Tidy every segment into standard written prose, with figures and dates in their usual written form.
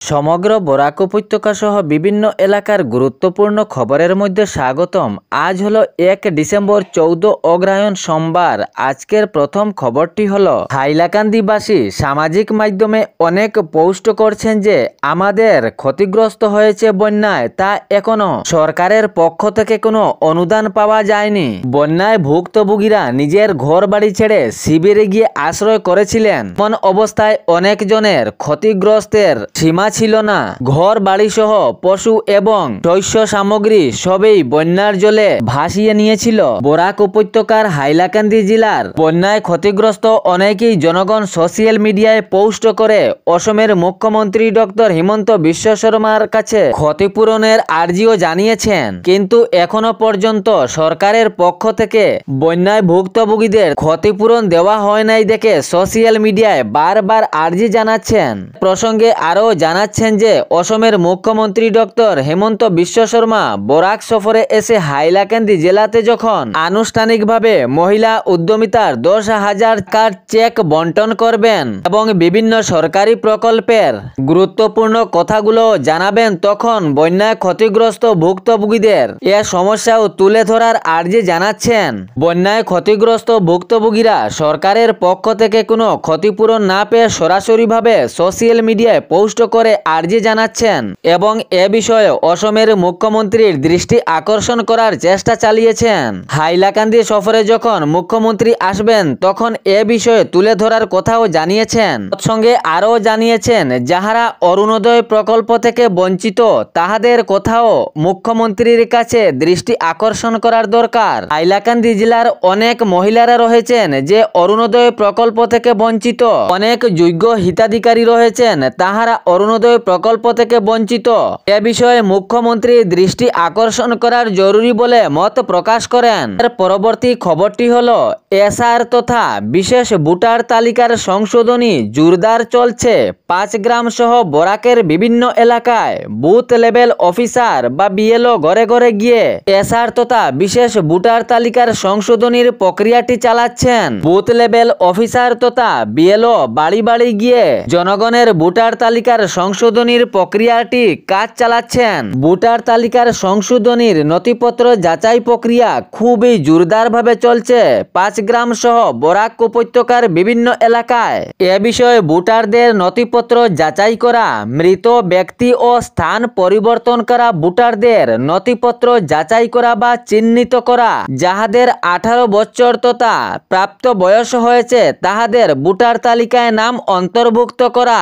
সমগ্র বরাক উপত্যকা সহ বিভিন্ন এলাকার গুরুত্বপূর্ণ খবরের মধ্যে স্বাগতম। আজ হলো 1 ডিসেম্বর 14 অগ্রহায়ণ সোমবার। আজকের প্রথম খবরটি হলো হাইলাকান্দিবাসী সামাজিক মাধ্যমে অনেক পোস্ট করছেন যে আমাদের ক্ষতিগ্রস্ত হয়েছে বন্যায়, তা এখনো সরকারের পক্ষ থেকে কোনো অনুদান পাওয়া যায়নি। বন্যায় ভুক্তভোগীরা নিজের ঘর বাড়ি ছেড়ে শিবিরে গিয়ে আশ্রয় করেছিলেন। এমন অবস্থায় অনেক জনের ক্ষতিগ্রস্তের সীমা ছিল না। ঘর বাড়ি সহ পশু এবং শস্য সামগ্রী সবই বন্যার জলে ভাসিয়ে নিয়েছিল। বরাক উপত্যকার হাইলাকান্দি জেলার বন্যায় ক্ষতিগ্রস্ত অনেকেই জনগণ সোশ্যাল মিডিয়ায় পোস্ট করে অসমের মুখ্যমন্ত্রী ডক্টর হিমন্ত বিশ্ব শর্মার কাছে ক্ষতিপূরণের আর্জিও জানিয়েছেন, কিন্তু এখনো পর্যন্ত সরকারের পক্ষ থেকে বন্যায় ভুক্তভোগীদের ক্ষতিপূরণ দেওয়া হয় নাই দেখে সোশ্যাল মিডিয়ায় বারবার আর্জি জানাচ্ছেন। প্রসঙ্গে আরও জানাচ্ছেন যে অসমের মুখ্যমন্ত্রী ডক্টর হিমন্ত বিশ্ব শর্মা বরাক সফরে এসে হাইলাকান্দি জেলাতে যখন আনুষ্ঠানিকভাবে মহিলা উদ্যমিতার 10,000 টাকার চেক বন্টন করবেন এবং বিভিন্ন সরকারি প্রকল্পের গুরুত্বপূর্ণ কথাগুলো জানাবেন, তখন বন্যায় ক্ষতিগ্রস্ত ভুক্তভোগীদের এ সমস্যাও তুলে ধরার আর্জি জানাচ্ছেন। বন্যায় ক্ষতিগ্রস্ত ভুক্তভোগীরা সরকারের পক্ষ থেকে কোনো ক্ষতিপূরণ না পেয়ে সরাসরিভাবে সোশ্যাল মিডিয়ায় পোস্ট করে আর্জি জানাচ্ছেন এবং এ বিষয়ে অসমের মুখ্যমন্ত্রীর দৃষ্টি আকর্ষণ করার চেষ্টা চালিয়েছেন। হাইলাকান্দি সফরে যখন মুখ্যমন্ত্রী আসবেন তখন এ বিষয়ে তুলে ধরার কথাও জানিয়েছেন। সঙ্গে আরও জানিয়েছেন যাহারা অরুণোদয় প্রকল্প থেকে বঞ্চিত তাহাদের কথাও মুখ্যমন্ত্রীর কাছে দৃষ্টি আকর্ষণ করার দরকার। হাইলাকান্দি জেলার অনেক মহিলারা রয়েছেন যে অরুণোদয় প্রকল্প থেকে বঞ্চিত, অনেক যোগ্য হিতাধিকারী রয়েছেন তাহারা অরুণোদয় প্রকল্প থেকে বঞ্চিত। এ বিষয়ে মুখ্যমন্ত্রী দৃষ্টি আকর্ষণ করার জরুরি বলে মত প্রকাশ করেন। এর পরবর্তী খবরটি হলো এসআর তথা বিশেষ ভোটার তালিকার সংশোধনী জোরদার চলছে। 5 গ্রাম সহ বরাকের বিভিন্ন এলাকায় বুথ লেভেল অফিসার বা বিএলও ঘরে ঘরে গিয়ে এসআর তথা বিশেষ ভোটার তালিকার সংশোধনীর প্রক্রিয়াটি চালাচ্ছেন। বুথ লেভেল অফিসার তথা বিএলও বাড়ি বাড়ি গিয়ে জনগণের ভোটার তালিকার সংশোধনীর প্রক্রিয়াটি কাজ চালাচ্ছেন। ভোটার তালিকার সংশোধনীর নথিপত্র যাচাই প্রক্রিয়া খুবই জোরদারভাবে চলছে 5 গ্রাম সহ বরাক উপত্যকার বিভিন্ন এলাকায়। এ বিষয়ে ভোটারদের নথিপত্র যাচাই করা, মৃত ব্যক্তি ও স্থান পরিবর্তন করা ভোটারদের নথিপত্র যাচাই করা বা চিহ্নিত করা, যাহাদের 18 বছর তথা প্রাপ্ত বয়স হয়েছে তাহাদের ভোটার তালিকায় নাম অন্তর্ভুক্ত করা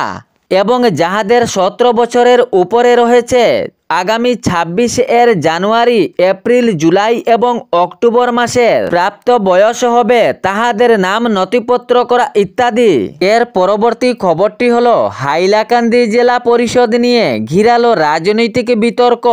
এবং যাহাদের 17 বছরের উপরে রয়েছে আগামী 26 জানুয়ারি, এপ্রিল, জুলাই এবং অক্টোবর মাসের প্রাপ্ত বয়স হবে তাহাদের নাম নথিপত্র করা ইত্যাদি। এর পরবর্তী খবরটি হলো হাইলাকান্দি জেলা পরিষদ নিয়ে ঘিরালো রাজনৈতিক বিতর্ক।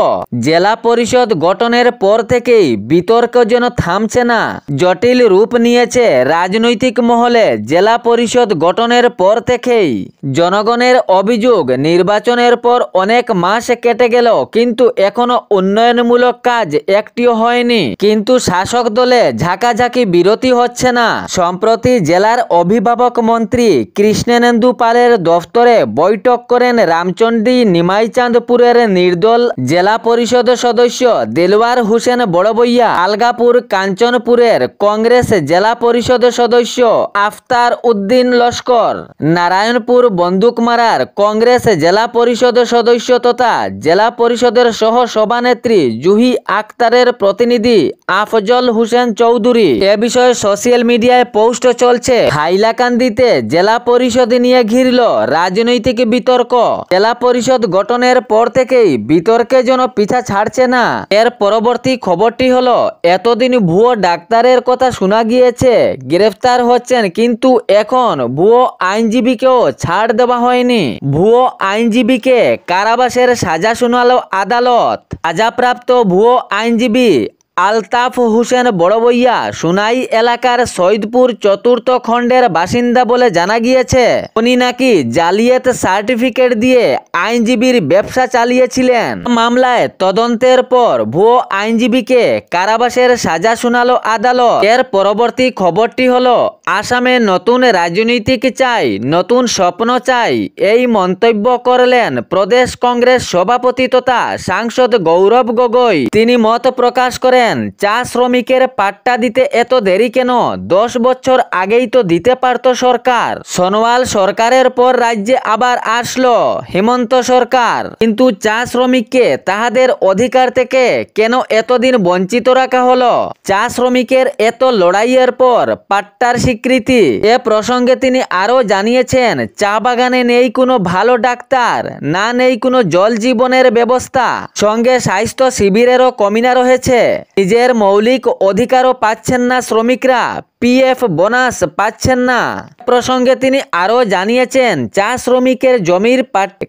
জেলা পরিষদ গঠনের পর থেকেই বিতর্ক যেন থামছে না, জটিল রূপ নিয়েছে রাজনৈতিক মহলে। জেলা পরিষদ গঠনের পর থেকেই জনগণের অভিযোগ নির্বাচনের পর অনেক মাস কেটে গেল কিন্তু এখনো উন্নয়নমূলক কাজ একটিও হয়নি, কিন্তু শাসক দলে ঝাঁকাঝাঁকি বিরতি হচ্ছে না। সম্প্রতি জেলার অভিভাবক মন্ত্রী কৃষ্ণেন্দু পালের দফতরে বৈঠক করেন রামচন্ডী নিমাইচাঁদপুরের নির্দল জেলা পরিষদ সদস্য দেলওয়ার হোসেন বড়বইয়া, আলগাপুর কাঞ্চনপুরের কংগ্রেস জেলা পরিষদ সদস্য আফতার উদ্দিন লস্কর, নারায়ণপুর বন্দুকমারার কংগ্রেস জেলা পরিষদ সদস্য তথা জেলা পরিষদের সহ সভানেত্রী জুহি আক্তারের প্রতিনিধি আফজল হোসেন চৌধুরী। এ বিষয়ে সোশ্যাল মিডিয়ায় পোস্ট চলছে। হাইলাকান্দিতে জেলা পরিষদ নিয়ে ঘিরল রাজনৈতিক বিতর্ক। জেলা পরিষদ গঠনের পর থেকেই বিতর্কে যেন পিছা ছাড়ছে না। এর পরবর্তী খবরটি হলো এতদিন ভুয়ো ডাক্তারের কথা শোনা গিয়েছে গ্রেফতার হচ্ছেন, কিন্তু এখন ভুয়ো আইনজীবীকেও ছাড় দেওয়া হয়নি। ভুয়ো আইনজীবীকে কারাবাসের সাজা শোনালো আদালত। সাজাপ্রাপ্ত ভুয়ো আইনজীবী আলতাফ হোসেন বড়বইয়া সুনাই এলাকার সৈয়দপুর চতুর্থ খণ্ডের বাসিন্দা বলে জানা গিয়েছে। উনি নাকি জালিয়াত সার্টিফিকেট দিয়ে আইনজীবীর ব্যবসা চালিয়েছিলেন। মামলায় তদন্তের পর ভুয়ো আইনজীবীকে কারাবাসের সাজা শোনালো আদালত। এর পরবর্তী খবরটি হলো, আসামে নতুন রাজনীতিক চাই, নতুন স্বপ্ন চাই, এই মন্তব্য করলেন প্রদেশ কংগ্রেস সভাপতি তথা সাংসদ গৌরব গগৈ। তিনি মত প্রকাশ করেন, চা শ্রমিকের পাট্টা দিতে এত দেরি কেন? 10 বছর আগেই তো দিতে পারত সরকার। সোনোয়াল সরকারের পর রাজ্যে আবার আসলো হেমন্ত সরকার, কিন্তু চা শ্রমিককে তাহাদের অধিকার থেকে কেন এতদিন বঞ্চিত রাখা হলো? চা শ্রমিকের এত লড়াইয়ের পর পাট্টার স্বীকৃতি। এ প্রসঙ্গে তিনি আরো জানিয়েছেন, চা বাগানে নেই কোনো ভালো ডাক্তার, না নেই কোনো জল জীবনের ব্যবস্থা, সঙ্গে স্বাস্থ্য শিবিরেরও কমিনা রয়েছে। নিজের মৌলিক অধিকারও পাচ্ছেন না শ্রমিকরা, পিএফ বোনাস পাচ্ছেন না। প্রসঙ্গে তিনি আরো জানিয়েছেন, চা শ্রমিকের জমির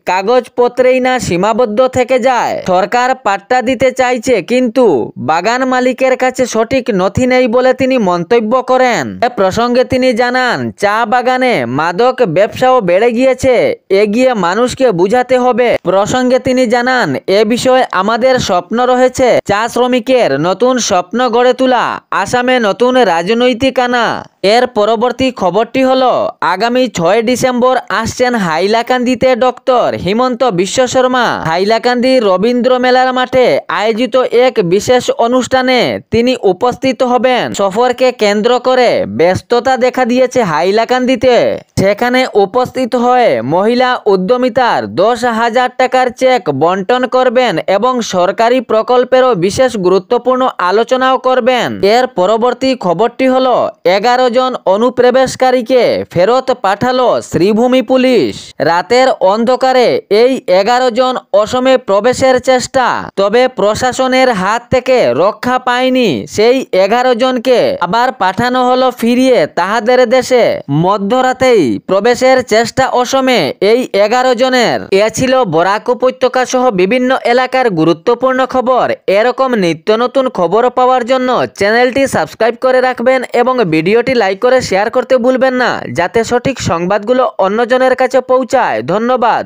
কাগজপত্রেই না সীমাবদ্ধ থেকে যায়। সরকার পাট্টা দিতে চাইছে, কিন্তু বাগান মালিকের কাছে সঠিক নথি নেই বলে তিনি মন্তব্য করেন। এ প্রসঙ্গে তিনি জানান, চা বাগানে মাদক ব্যবসাও বেড়ে গিয়েছে, এগিয়ে মানুষকে বুঝাতে হবে। প্রসঙ্গে তিনি জানান, এ বিষয়ে আমাদের স্বপ্ন রয়েছে, চা শ্রমিকের নতুন স্বপ্ন গড়ে তোলা, আসামে নতুন রাজনৈতিক আনা। এর পরবর্তী খবরটি হলো, আগামী 6 ডিসেম্বর আসছেন হাইলাকান্দিতে ডক্টর হিমন্ত বিশ্ব শর্মা। হাইলাকান্দি রবীন্দ্র মেলার মাঠে আয়োজিত এক বিশেষ অনুষ্ঠানে তিনি উপস্থিত হবেন। সফরকে কেন্দ্র করে ব্যস্ততা দেখা দিয়েছে হাইলাকান্দিতে। সেখানে উপস্থিত হয়ে মহিলা উদ্যমিতার 10,000 টাকার চেক বন্টন করবেন এবং সরকারি প্রকল্পেরও বিশেষ গুরুত্বপূর্ণ আলোচনাও করবেন। এর পরবর্তী খবরটি হলো, 11 জন অনুপ্রবেশকারীকে ফেরত পাঠালো শ্রীভূমি পুলিশ। রাতের অন্ধকারে এই 11 জন অসমে প্রবেশের চেষ্টা, তবে প্রশাসনের হাত থেকে রক্ষা পায়নি সেই 11 জনকে আবার পাঠানো হলো ফিরিয়ে তাহাদের দেশে। মধ্যরাতেই প্রবেশের চেষ্টা অসমে এই 11 জনের। এ ছিল বরাক উপত্যকা সহ বিভিন্ন এলাকার গুরুত্বপূর্ণ খবর। এরকম নিত্য নতুন খবর পাওয়ার জন্য চ্যানেলটি সাবস্ক্রাইব করে রাখবেন এবং ভিডিওটি লাইক করে শেয়ার করতে ভুলবেন না, যাতে সঠিক সংবাদগুলো অন্যজনের কাছে পৌঁছায়। ধন্যবাদ।